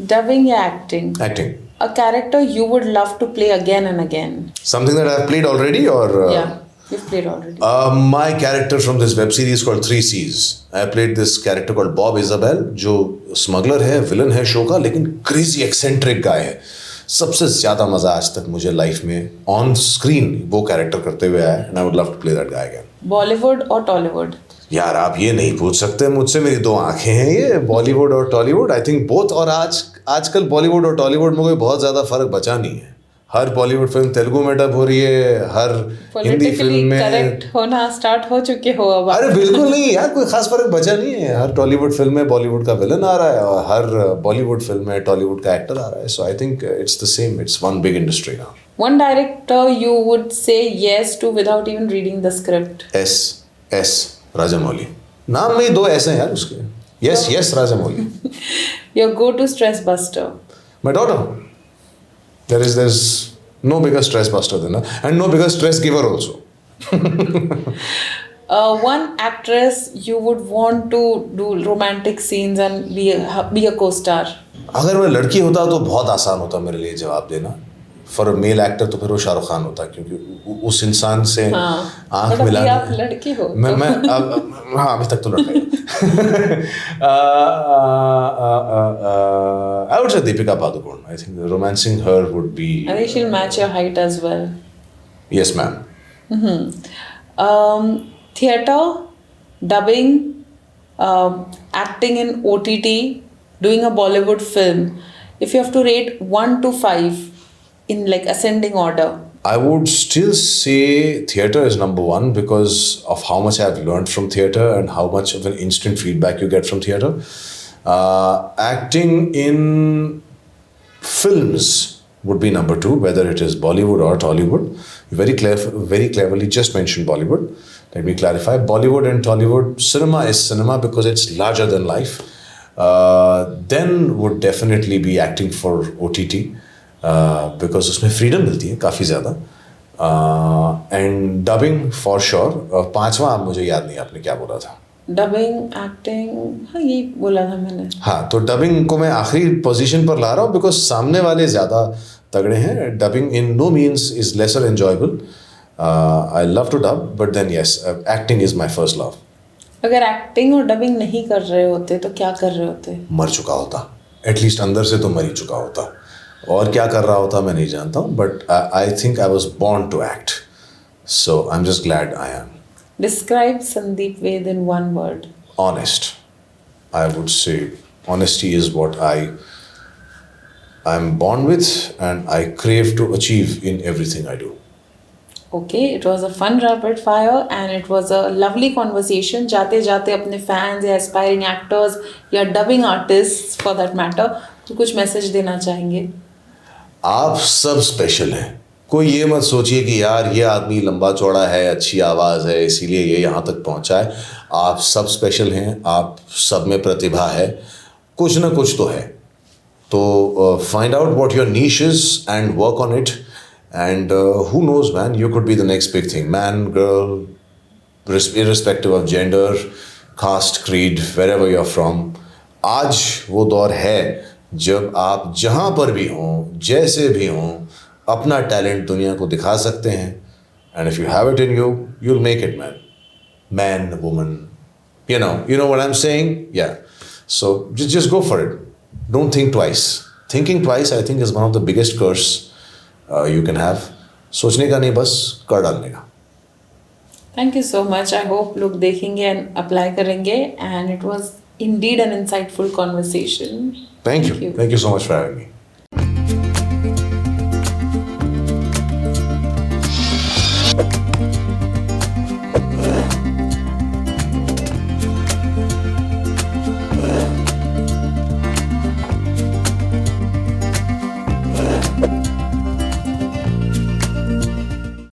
[SPEAKER 1] Dubbing या acting?
[SPEAKER 2] Acting.
[SPEAKER 1] A character you would love to play again and again?
[SPEAKER 2] Something that I've played already, or
[SPEAKER 1] yeah, you've played already.
[SPEAKER 2] My character from this web series called 3 C's. I played this character called Bob Isabel, जो smuggler है, villain है show का, लेकिन crazy eccentric गाय है। सबसे ज़्यादा मज़ा आज तक मुझे लाइफ में ऑन स्क्रीन वो कैरेक्टर करते हुए आया, and I would love to play that guy again.
[SPEAKER 1] Bollywood और टॉलीवुड?
[SPEAKER 2] यार आप ये नहीं पूछ सकते मुझसे, मेरी दो आंखें हैं, ये बॉलीवुड और टॉलीवुड, आई थिंक बोथ। और आजकल बॉलीवुड और टॉलीवुड में कोई बहुत ज़्यादा फर्क बचा नहीं है। हर बॉलीवुड फिल्म तेलुगु में डब हो रही है, हर हिंदी फिल्म में
[SPEAKER 1] करेक्ट होना स्टार्ट हो चुके हो अब।
[SPEAKER 2] अरे बिल्कुल नहीं यार, कोई खास फर्क बचा नहीं है। हर टॉलीवुड फिल्म में बॉलीवुड का विलन आ रहा है, और हर बॉलीवुड फिल्म में टॉलीवुड का एक्टर आ रहा है। So I think it's the same, it's one big industry now.
[SPEAKER 1] One director you would say yes to without even reading the script.
[SPEAKER 2] S Rajamouli. नाम में ही 2 ऐसे हैं यार उसके. Yes Rajamouli.
[SPEAKER 1] Your go-to stress buster.
[SPEAKER 2] My daughter. There's no bigger stress buster than her, and no bigger stress giver also.
[SPEAKER 1] One actress you would want to do romantic scenes and be a co-star.
[SPEAKER 2] अगर मैं लड़की होता तो बहुत आसान होता मेरे लिए जवाब देना. फॉर अ मेल एक्टर तो फिर वो शाहरुख खान होता, क्योंकि उस इंसान से आंख मिलाने.
[SPEAKER 1] आप लड़की हो
[SPEAKER 2] मैं हाँ अभी तक तो लड़का ही. I would say Deepika Padukone. I think romancing her would be.
[SPEAKER 1] I think she'll match your height as well.
[SPEAKER 2] Yes, ma'am.
[SPEAKER 1] Theatre, dubbing, acting in OTT, doing a Bollywood film. If you have to rate 1 to 5 in like ascending order.
[SPEAKER 2] I would still say theatre is number 1 because of how much I've learned from theatre and how much of an instant feedback you get from theatre. Acting in films would be number 2, whether it is Bollywood or Tollywood. You very cleverly just mentioned Bollywood. Let me clarify. Bollywood and Tollywood, cinema is cinema because it's larger than life. Then would definitely be acting for OTT. Because उसमें freedom मिलती है काफ़ी ज़्यादा. And dubbing for sure. और 5वां मुझे याद नहीं आपने क्या बोला था.
[SPEAKER 1] डबिंग, एक्टिंग, हाँ यही बोला था मैंने. हाँ
[SPEAKER 2] तो डबिंग को मैं आखिरी पोजीशन पर ला रहा हूँ बिकॉज सामने वाले ज़्यादा तगड़े हैं. Dubbing in no means is lesser enjoyable. I love to dub but then yes acting is my first love.
[SPEAKER 1] अगर एक्टिंग और डबिंग नहीं कर रहे होते तो क्या कर रहे होते?
[SPEAKER 2] मर चुका होता. एटलीस्ट अंदर से तो मर ही चुका होता. और क्या कर रहा होता मैं नहीं जानता हूँ. But I think I was born to act. So I am just glad I am.
[SPEAKER 1] Describe Sandeep Ved in 1 word.
[SPEAKER 2] Honest. I would say honesty is what I'm born with and I crave to achieve in everything I do.
[SPEAKER 1] Okay, it was a fun rapid fire and it was a lovely conversation. जाते जाते अपने fans या aspiring actors या dubbing artists for that matter तो कुछ message देना चाहेंगे?
[SPEAKER 2] आप सब स्पेशल हैं. कोई ये मत सोचिए कि यार ये आदमी लंबा चौड़ा है, अच्छी आवाज़ है, इसीलिए ये यहाँ तक पहुँचा है. आप सब स्पेशल हैं. आप सब में प्रतिभा है. कुछ ना कुछ तो है. तो find out what your niche is and work on it. And who knows man, you could be the next big thing. Man, girl, irrespective of gender, caste, creed, wherever you're from. आज वो दौर है जब आप जहाँ पर भी हों, जैसे भी हों, अपना टैलेंट दुनिया को दिखा सकते हैं. And if you have it in you, you'll make it, man. Man, woman, you know what I'm saying? Yeah. So just go for it. Don't think twice. Thinking twice, I think, is one of the biggest curse you can have. सोचने का नहीं, बस कर डालने का.
[SPEAKER 1] Thank you so much. I hope लोग देखेंगे and apply करेंगे. And it was indeed an insightful conversation.
[SPEAKER 2] Thank you. Thank you so much for having me.